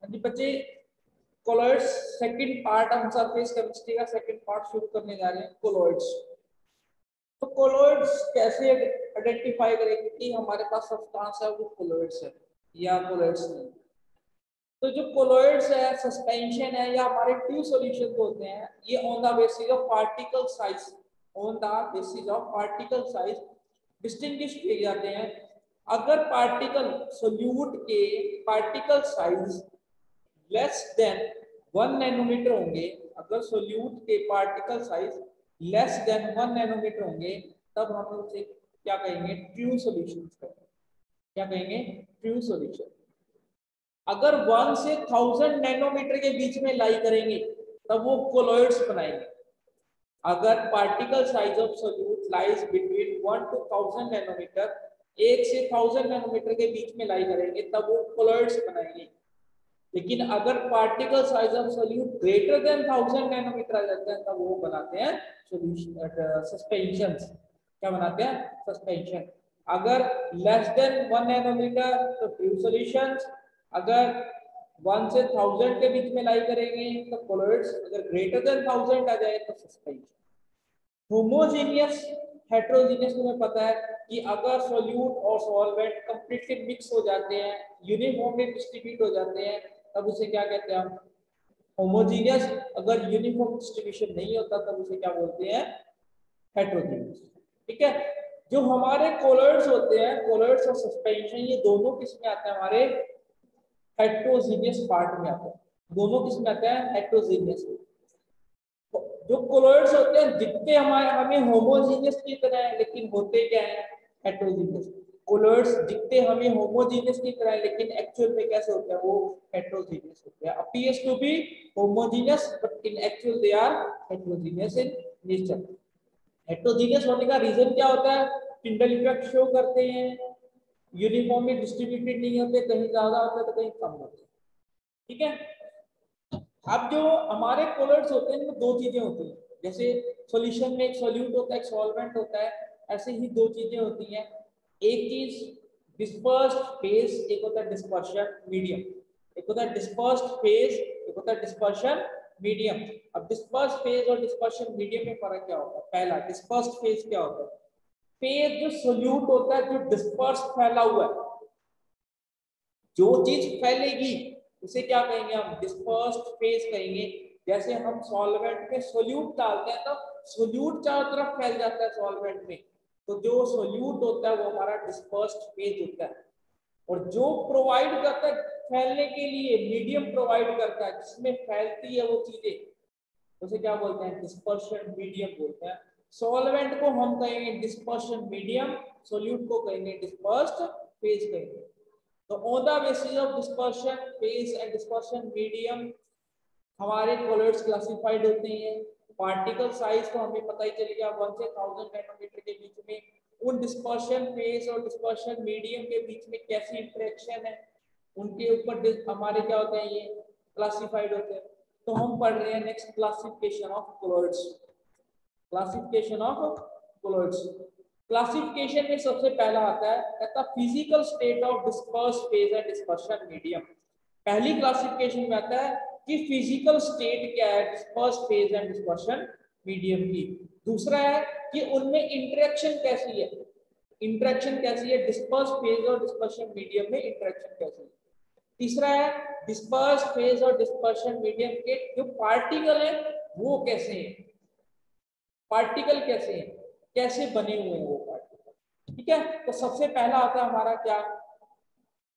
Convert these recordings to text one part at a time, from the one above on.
जी बच्चे, colloids second part, हम surface chemistry का सेकंड पार्ट शुरू करने जा रहे हैं, कोलॉइड्स। तो कोलॉइड्स कैसे आइडेंटिफाई करेंगे कि हमारे पास सब्सटेंस है वो कोलॉइड्स है या कोलॉइड्स नहीं। तो जो कोलॉइड्स है, सस्पेंशन है या हमारे ट्रू सॉल्यूशन होते हैं, ये on the basis of particle size, on the basis of particle size distinguish किए जाते हैं। अगर पार्टिकल सोल्यूट के particle size less than 1 nanometre होंगे, अगर सोल्यूट के particle size less than 1 nanometre होंगे, तब हम उसे क्या कहेंगे, ट्रू सॉल्यूशन कहेंगे। क्या कहेंगे, ट्रू सॉल्यूशन। अगर 1 से 1000 नैनोमीटर के बीच में लाई करेंगे तब वो कोलॉइड्स बनाएंगे। अगर particle size of solute lies between 1 to 1000 nanometre, 1 से 1000 नैनोमीटर के बीच में लाई करेंगे तब वो कोलॉइड्स बनाएंगे। लेकिन अगर particle size of solute greater than 1000 nanometre आ जाते हैं तब वो बनाते हैं सॉल्यूशन, सस्पेंशंस। क्या बनाते हैं, सस्पेंशन। अगर लेस देन 1 नैनोमीटर तो ट्रू सॉल्यूशंस, अगर 1 से 1000 के बीच में लाई करेंगे तो कोलॉइड्स, अगर ग्रेटर देन 1000 आ जाए तो सस्पेंशन। होमोजेनियस, हेट्रोजीनियस तुम्हें पता है कि अगर सोल्यूट और सॉल्वेंट कंप्लीटली मिक्स हो जाते हैं, यूनिफॉर्मली डिस्ट्रीब्यूट हो जाते हैं, तब उसे क्या कहते हैं हम, होमोजेनियस। अगर यूनिफॉर्म डिस्ट्रीब्यूशन नहीं होता तब उसे क्या बोलते हैं, हेट्रोजीनियस। ठीक है। जो हमारे कोलॉइड्स होते हैं, कोलॉइड्स और सस्पेंशन, ये दोनों किस में आते हैं, हमारे हेट्रोजीनियस पार्ट में आते हैं। दोनों किस में आते हैं, हेट्रोजीनियस। जो कोलॉइड्स होते हैं दिखते हमारे हमें होमोजीनियस की तरह है, लेकिन होते क्या है, हेट्रोजीनियस। कोलॉइड्स दिखते हमें होमोजीनियस की तरह है, लेकिन एक्चुअल में कैसे होते हैं, वो हेट्रोजीनियस होते हैं। Appears to be homogeneous but in actual they are heterogeneous in nature. Heterogeneous होने का रीजन क्या होता है, टिंडल इफेक्ट शो करते हैं, यूनिफॉर्मली डिस्ट्रीब्यूटेड नहीं होते, कहीं ज्यादा होता है तो कहीं कम होता है। ठीक है। अब जो हमारे कोलॉइड्स होते हैं इनमें दो चीजें होती हैं, जैसे सॉल्यूशन में एक सॉल्यूट होता है, एक सॉल्वेंट होता है, ऐसे ही दो चीजें होती हैं। एक चीज डिस्पर्स्ड फेज, एक होता है डिस्पर्शन मीडियम। एक होता है डिस्पर्स्ड फेज, एक होता है डिस्पर्शन मीडियम। अब डिस्पर्स्ड फेज और डिस्पर्शन मीडियम में फर्क क्या होता है। पहला, डिस्पर्स्ड फेज क्या होता है, फेज जो सोल्यूट होता है, जो डिस्पर्स फैला हुआ है, जो चीज फैलेगी उसे क्या कहेंगे हम, डिस्पर्स्ड फेज कहेंगे। जैसे हम सॉल्वेंट में सोल्यूट डालते हैं तो सोल्यूट चारों तरफ फैल जाता है सॉल्वेंट में, तो जो सोल्यूट होता है वो हमारा डिस्पर्स्ड फेज होता है। और जो प्रोवाइड करता है फैलने के लिए, मीडियम प्रोवाइड करता है जिसमें फैलती है वो चीजें, उसे क्या बोलते हैं, डिस्पर्शन मीडियम बोलते हैं। सॉल्वेंट को हम कहेंगे डिस्पर्शन मीडियम, सोल्यूट को कहेंगे डिस्पर्स्ड फेज कहेंगे। तो on the basis of dispersion phase and dispersion medium हमारे कोलॉइड्स क्लासिफाइड होते हैं। पार्टिकल साइज तो हमें पता ही चल गया, 1 से 1000 नैनोमीटर के बीच में। उन डिस्पर्शन फेज और डिस्पर्शन मीडियम के बीच में कैसी इंटरेक्शन है, उनके ऊपर हमारे क्या होते हैं, ये क्लासिफाइड होते हैं। तो हम पढ़ रहे हैं next classification of colloids. Classification of colloids, classification में सबसे पहला आता है कहता physical state of disperse phase and dispersion medium. पहली क्लासिफिकेशन में आता है कि फिजिकल स्टेट क्या है disperse phase and dispersion medium की। दूसरा है कि उनमें इंटरेक्शन कैसी है, इंटरेक्शन कैसी है डिस्पर्स फेज और डिस्पर्शन मीडियम में, इंटरेक्शन कैसी है। तीसरा है डिस्पर्स फेज और डिस्पर्शन मीडियम के जो पार्टिकल है वो कैसे हैं, पार्टिकल कैसे हैं, कैसे बने हुए हैं वो पार्टिकल। ठीक है। तो सबसे पहला आता है हमारा क्या,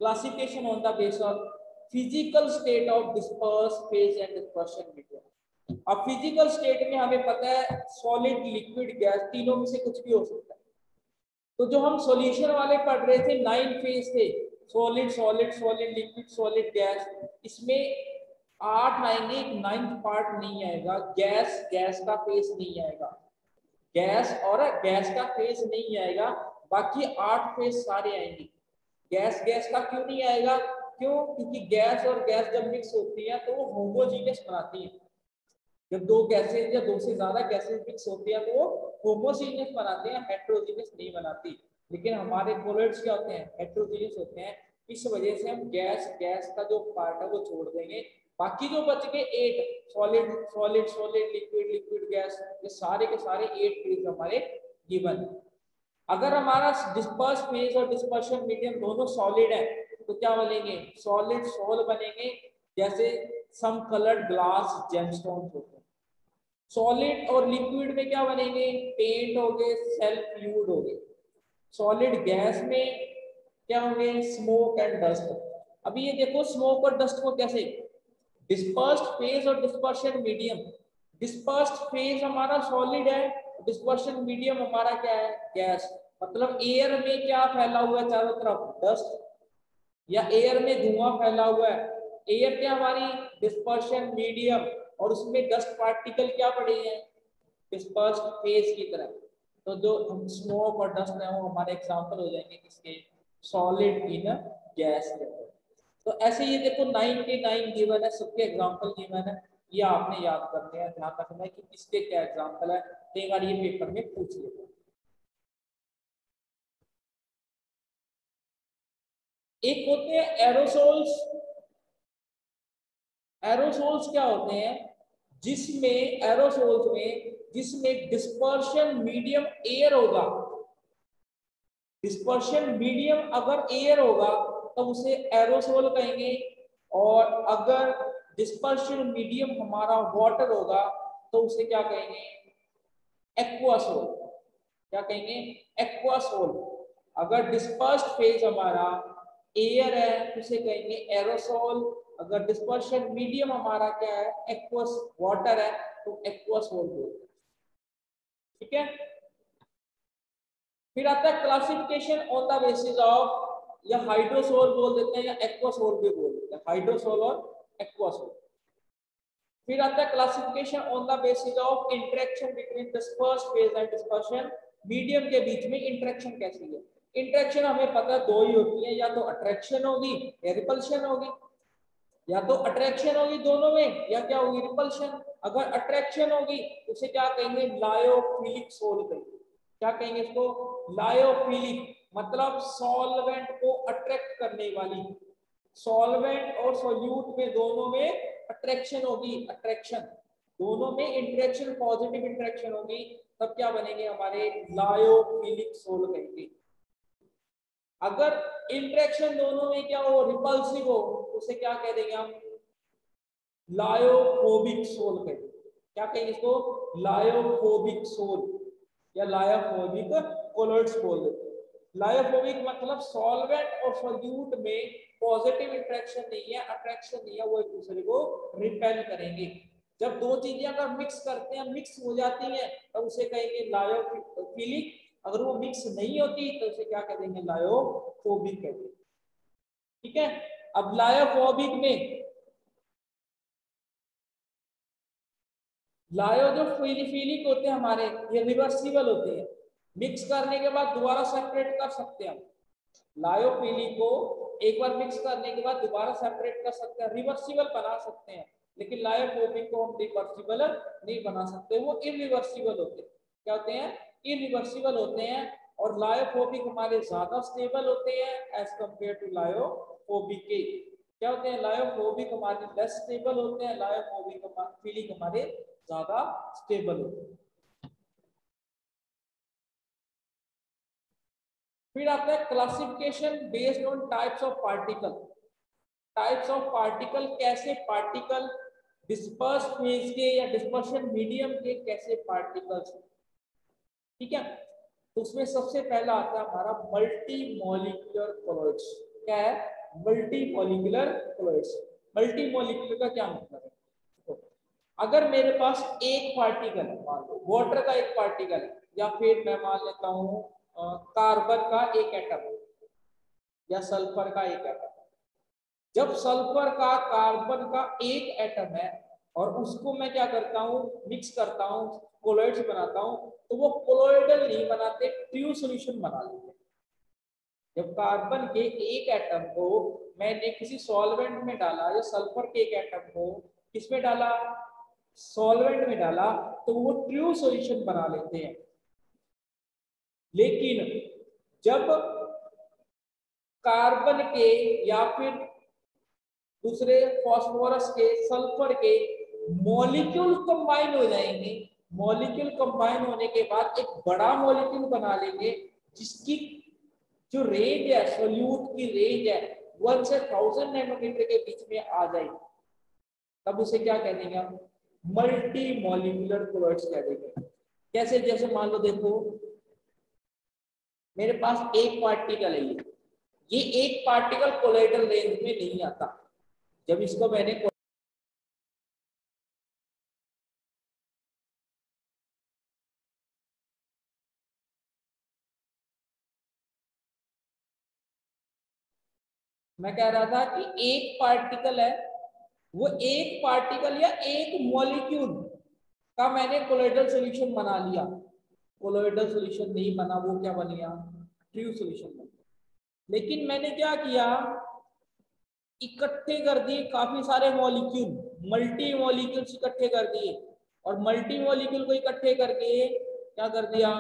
classification on the base of physical state of disperse phase and dispersion medium. अब फिजिकल स्टेट में हमें पता है सॉलिड लिक्विड गैस तीनों में से कुछ भी हो सकता है। तो जो हम सॉल्यूशन वाले पढ़ रहे थे 9 फेज थे, solid solid solid liquid solid gas, इसमें 8 आएंगे, 9th पार्ट नहीं आएगा, गैस, गैस का फेज नहीं आएगा, गैस और गैस का फेज नहीं आएगा, बाकी 8 फेज सारे आएंगे। गैस, गैस का क्यों नहीं आएगा, क्यों, क्योंकि गैस और गैस जब मिक्स होती है तो वो होमोजीनियस बनाती है। जब दो गैसेज या दो से ज्यादा गैसेज मिक्स होती है तो वो होमोजीनियस बनाते हैं, हेट्रोजीनियस नहीं बनाती। लेकिन हमारे कोलॉइड्स क्या होते हैं, हेट्रोजीनियस होते हैं। इस वजह से हम गैस गैस का जो पार्ट है वो छोड़ देंगे। बाकी जो बच गए 8 solid solid solid liquid liquid gas, ये सारे के सारे 8 फेज हमारे गिवन है। अगर हमारा डिस्पर्स फेज और डिस्पर्शन मीडियम दोनों सॉलिड है तो क्या बनेंगे, सॉलिड सोल बनेंगे, जैसे सम कलर्ड ग्लास जेमस्टोन्स होते हैं। सॉलिड और लिक्विड में क्या बनेंगे, पेंट हो गए, सेल्फ फ्लूइड हो गए। सॉलिड गैस में क्या होंगे, स्मोक एंड डस्ट। अभी ये देखो स्मोक और डस्ट को कैसे, डिस्पर्स्ड फेज और डिस्पर्शन मीडियम। डिस्पर्स्ड फेज हमारा सॉलिड है, डिस्पर्शन मीडियम हमारा क्या है, गैस। मतलब एयर में क्या फैला हुआ है चारों तरफ, डस्ट, या एयर में धुआं फैला हुआ है। एयर क्या हमारी डिस्पर्शन मीडियम, और उसमें डस्ट पार्टिकल क्या पड़े हैं, डिस्पर्स्ड फेज की तरह। तो जो स्मोक और डस्ट है वो हमारे एग्जांपल हो जाएंगे किसके, सॉलिड इन गैस लेवल। तो ऐसे ये देखो 9 के 9 गिवन है, सबके एग्जांपल गिवन है, ये आपने याद करने हैं, ध्यान रखना है कि किसके क्या एग्जांपल है, कई बार ये पेपर में पूछ लेते हैं। एक होते हैं एरोसोल्स। एरोसोल्स क्या होते हैं, जिसमें एरोसोल्स में जिसमें डिस्पर्शन मीडियम एयर होगा, डिस्पर्शन मीडियम अगर एयर होगा तो उसे एरोसोल कहेंगे, और अगर डिस्पर्शन मीडियम हमारा वाटर होगा तो उसे क्या कहेंगे, एक्वासोल। क्या कहेंगे, एक्वासोल। अगर डिस्पर्स्ड फेज हमारा एयर है उसे कहेंगे एरोसोल, अगर डिस्पर्शन मीडियम हमारा क्या है, एक्वस वाटर है, तो एक्वासोल बोलते हैं। ठीक है, फिर आता है classification on the basis of, या हाइड्रोसोल बोल देते हैं या एक्वासोल भी बोल देते हैं, हाइड्रोसोल और एक्वासोल। फिर आता है classification on the basis of interaction between dispersed phase and dispersion medium के बीच में इंटरेक्शन कैसी है। इंटरेक्शन हमें पता है दो ही होती है, या तो अट्रैक्शन होगी या रिपल्शन होगी, या तो अट्रैक्शन होगी दोनों में, या क्या होगी, रिपल्शन। अगर अट्रैक्शन होगी उसे क्या कहेंगे, लायोफिलिक सोल कहेंगे। क्या कहेंगे इसको, लायोफिलिक, मतलब सॉल्वेंट को अट्रैक्ट करने वाली। सॉल्वेंट और सोल्यूट में दोनों में अट्रैक्शन होगी, अट्रैक्शन, दोनों में इंटरेक्शन, पॉजिटिव इंटरेक्शन होगी, तब क्या बनेंगे हमारे, लायोफिलिक सोल कहेंगे। अगर इंटरेक्शन दोनों में क्या हो, रिपल्सिव हो, उसे क्या कह देंगे हम, लायोफोबिक सोल कहेंगे। क्या कहेंगे इसको, लायोफोबिक सोल, या लायोफोबिक कोलर्ट्स बोल देते हैं। लायोफोबिक मतलब सॉल्वेंट और सोल्यूट में पॉजिटिव इंटरेक्शन नहीं है, अट्रैक्शन नहीं है, वो एक दूसरे को रिपेल करेंगे। जब दो चीजें अगर मिक्स करते हैं, मिक्स हो जाती हैं, तब उसे कहेंगे लायोफिलिक। अगर वो मिक्स नहीं होती तो उसे क्या कह देंगे, लायोफोबिक कहते हैं। ठीक है, अब लायोफोबिक में लायो जो फिलिक होते हैं हमारे, ये रिवर्सिबल होते हैं, मिक्स करने के बाद दोबारा सेपरेट कर सकते हैं हम। लायोफिलिक को एक बार मिक्स करने के बाद दोबारा सेपरेट कर सकते हैं, रिवर्सिबल बना सकते हैं, लेकिन लायोफोबिक को हम रिवर्सिबल नहीं बना सकते, वो इरिवर्सिबल होते हैं। क्या होते हैं, इरिवर्सिबल होते हैं। और लायोफोबिक हमारे ज्यादा स्टेबल होते हैं एज कंपेयर टू लायोफोबिक के। क्या होते हैं, लायोफोबिक हमारे लेस स्टेबल होते हैं, लायोफिलिक हमारे ज्यादा स्टेबल होते हैं। फिर आता है classification based on types of particle. Types of particle, कैसे पार्टिकल डिस्पर्स फेज के या डिस्पर्शन मीडियम के कैसे पार्टिकल्स। ठीक है, तो उसमें सबसे पहला आता है हमारा मल्टी मॉलिक्यूलर कोलॉइड्स। क्या है, multi molecular colloids. Multi molecular का क्या मतलब है, तो अगर मेरे पास एक पार्टिकल है, मान लो वाटर का एक पार्टिकल है, या फिर मैं मान लेता हूँ कार्बन का एक एटम या सल्फर का एक एटम। जब सल्फर का कार्बन का एक एटम है और उसको मैं क्या करता हूँ, मिक्स करता हूँ, कोलॉइड्स बनाता हूँ, तो वो कोलॉइडल नहीं बनाते, ट्रू सॉल्यूशन बना लेते हैं। जब कार्बन के एक एटम को मैंने किसी सॉल्वेंट में डाला, या सल्फर के एक एटम को किसमें डाला, सॉल्वेंट में डाला, तो वो ट्रू सॉल्यूशन बना लेते हैं। लेकिन जब कार्बन के या फिर दूसरे फॉस्फोरस के, सल्फर के मॉलिक्यूल कंबाइन हो जाएंगे। मॉलिक्यूल कंबाइन होने के बाद एक बड़ा मॉलिक्यूल बना लेंगे जिसकी जो रेंज है, सोल्यूट की रेंज है 1 से 1000 नैनोमीटर के बीच में आ जाएगी, तब उसे क्या कह देंगे हम? मल्टी मॉलिक्यूलर कोलॉइड्स कह देंगे। कैसे? जैसे मान लो, देखो मेरे पास एक पार्टिकल है, ये एक पार्टिकल कोलॉइडल रेंज में नहीं आता। जब इसको मैंने मैं कह रहा था कि एक पार्टिकल है, वो एक पार्टिकल या एक मॉलिक्यूल का मैंने कोलॉइडल सॉल्यूशन बना लिया। कोलॉइडल सॉल्यूशन नहीं बना, वो क्या बन गया? ट्रू सॉल्यूशन बन गया। लेकिन मैंने क्या किया, इकट्ठे कर दिए काफी सारे मॉलिक्यूल, मल्टी मॉलिक्यूल्स इकट्ठे कर दिए, और मल्टी मॉलिक्यूल को इकट्ठे करके क्या कर दिया,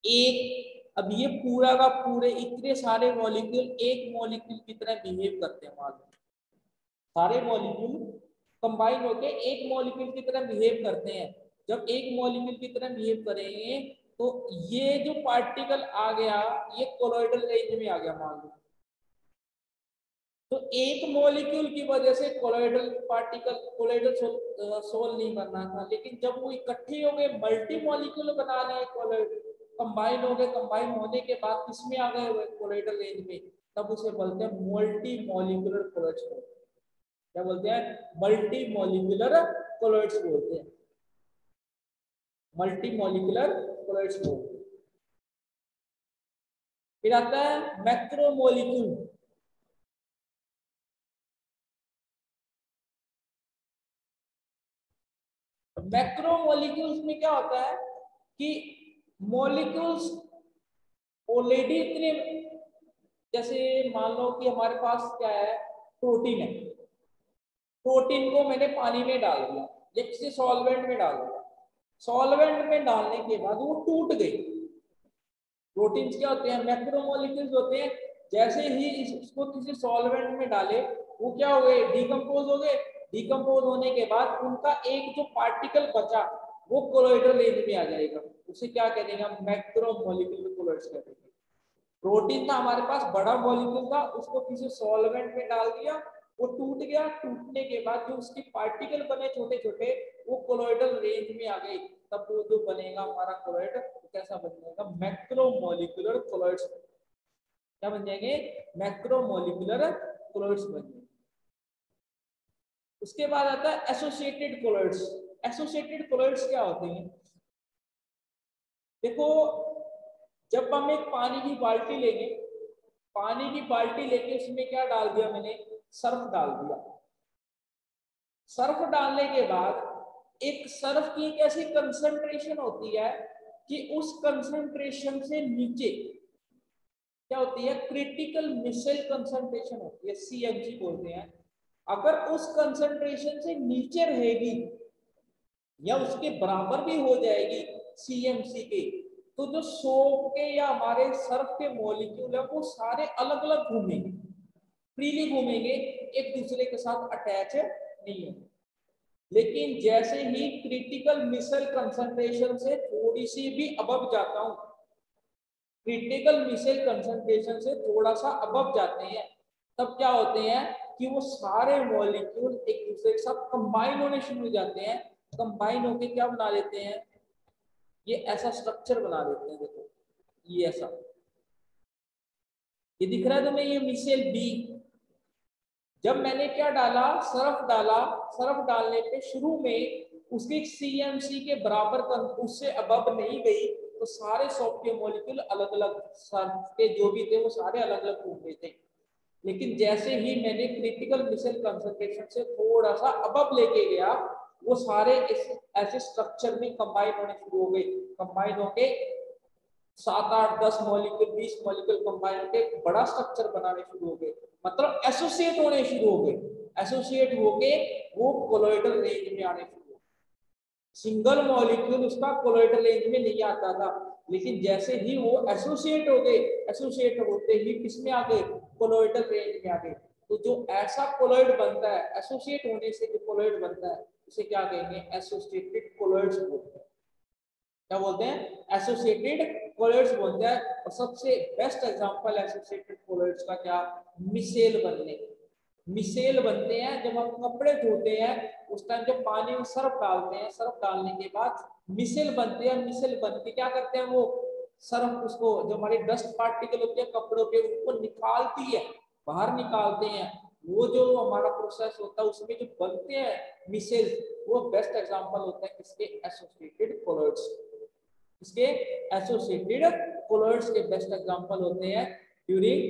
एक। अब ये पूरा का पूरे इतने सारे मॉलिक्यूल एक मॉलिक्यूल की तरह बिहेव करते हैं। मान लो सारे मॉलिक्यूल कंबाइन होके एक मॉलिक्यूल की तरह बिहेव करते हैं। जब एक मॉलिक्यूल की तरह बिहेव करेंगे तो ये जो पार्टिकल आ गया ये कोलॉइडल रेंज में आ गया मान लो। तो एक मॉलिक्यूल की वजह से कोलॉइडल पार्टिकल, कोलॉइडल सोल नहीं बनना था, लेकिन जब वो इकट्ठे हो गए, मल्टी मॉलिक्यूल बना लिए, कोलॉइडल कंबाइन हो गए, कंबाइन होने के बाद किसमें आ गए हुए? कोलॉइडल रेंज में, तब उसे बोलते हैं मल्टी मॉलिक्यूलर कोलॉइड्स। क्या बोलते हैं? मल्टी मॉलिक्यूलर कोलॉइड्स बोलते हैं, मल्टी मॉलिक्यूलर कोलॉइड्स बोलते हैं। फिर आता है मैक्रोमोलिक्यूल। मैक्रोमोलिक्यूल्स में क्या होता है कि मॉलिक्यूल्स ऑलरेडी इतने, जैसे मान लो कि हमारे पास क्या है, प्रोटीन है। प्रोटीन को मैंने पानी में डाल दिया, किसी सॉल्वेंट में डाल दिया, सॉल्वेंट में डालने के बाद वो टूट गई। प्रोटीन्स क्या होते हैं? मैक्रोमोलिक्यूल्स होते हैं। जैसे ही इसको किसी सॉल्वेंट में डाले, वो क्या हो गए? डिकम्पोज हो गए। डिकम्पोज होने के बाद उनका एक जो पार्टिकल बचा वो कोलॉइडल रेंज में आ जाएगा। उसे क्या कह देंगे? मैक्रोमोलिक्यूलर कोलॉइड्स कह देंगे। प्रोटीन था हमारे पास, बड़ा मॉलिक्यूल था, उसको किसी सॉल्वेंट में डाल दिया, वो टूट गया। टूटने के बाद जो उसके पार्टिकल बने छोटे छोटे, वो कोलॉइडल रेंज में आ गए। तब वो जो बनेगा हमारा कोलॉइड, कैसा बन जाएगा? मैक्रोमोलिक्यूलर कोलॉइड्स। क्या बन जाएंगे? मैक्रोमोलिक्यूलर कोलॉइड्स बन जाएंगे। उसके बाद आता है एसोसिएटेड कोलॉइड्स। एसोसिएटेड कोलॉइड्स क्या होते हैं? देखो, जब हम एक पानी की बाल्टी लेंगे, पानी की बाल्टी लेके उसमें क्या डाल दिया मैंने? सर्फ डाल दिया। सर्फ डालने के बाद एक सर्फ की एक ऐसी कंसंट्रेशन होती है कि उस कंसंट्रेशन से नीचे क्या होती है? क्रिटिकल मिसाइल कंसंट्रेशन होती है, CMC बोलते हैं। अगर उस कंसंट्रेशन से नीचे रहेगी या उसके बराबर भी हो जाएगी CMC के, तो जो सोप के या हमारे सर्फ के मॉलिक्यूल है वो सारे अलग अलग घूमेंगे, फ्रीली घूमेंगे, एक दूसरे के साथ अटैच नहीं होंगे। लेकिन जैसे ही क्रिटिकल मिसाइल कंसंट्रेशन से थोड़ी सी भी अबव जाता हूं, क्रिटिकल मिसाइल कंसंट्रेशन से थोड़ा सा अबव जाते हैं, तब क्या होते हैं कि वो सारे मॉलिक्यूल एक दूसरे के साथ कंबाइन होने शुरू हो जाते हैं। कंबाइन होके क्या बना लेते हैं? ये ऐसा स्ट्रक्चर बना देते हैं। देखो ये ऐसा, ये दिख रहा है तुम्हें? ये मिसाइल बी। जब मैंने क्या डाला? सर्फ डाला। सर्फ डालने पे शुरू में उसके CMC के बराबर, उससे अबव नहीं गई, तो सारे सॉफ्ट के मॉलिक्यूल अलग अलग, सर्फ के जो भी थे वो सारे अलग अलग घूम रहे थे। लेकिन जैसे ही मैंने क्रिटिकल मिसाइल कंसंट्रेशन से थोड़ा सा अबव लेके गया, वो सारे इस ऐसे स्ट्रक्चर में कंबाइन होने शुरू हो गए। कंबाइन होके 7 8 10 मॉलिक्यूल 20 मॉलिक्यूल कंबाइन होके बड़ा स्ट्रक्चर बनाने शुरू हो गए, मतलब एसोसिएट होने शुरू हो गए। एसोसिएट होके वो कोलॉइडल रेंज में आने शुरू हो गए। सिंगल मॉलिक्यूल उसका कोलॉइडल रेंज में नहीं आता था, लेकिन जैसे ही वो एसोसिएट हो गए, एसोसिएट होते ही किसमें आ गए, कोलोइडल रेंज में आ गए। तो जो ऐसा कोलोइड बनता है, एसोसिएट होने से जो कोलोइड बनता है उसे क्या कहेंगे, एसोसिएटेड कोलोइड्स बोलते हैं। क्या बोलते हैं, एसोसिएटेड कोलोइड्स बोलते हैं। और सबसे बेस्ट एग्जांपल एसोसिएटेड कोलोइड्स का क्या, मिसेल बनने। मिसेल बनते हैं जब हम कपड़े धोते हैं, उस टाइम जब पानी में सर्फ डालते हैं, सर्फ डालने के बाद मिसेल बनते हैं। मिसेल बन के क्या करते हैं, वो सर्फ उसको, जो हमारी डस्ट पार्टिकल होते हैं कपड़ों के, उनको निकालती है, बाहर निकालते हैं। वो जो हमारा प्रोसेस होता है उसमें जो बनते हैं मिसेल, वो बेस्ट एग्जांपल होता है किसके, एसोसिएटेड कोलोइड्स। इसके एसोसिएटेड कोलोइड्स के बेस्ट एग्जांपल होते हैं ड्यूरिंग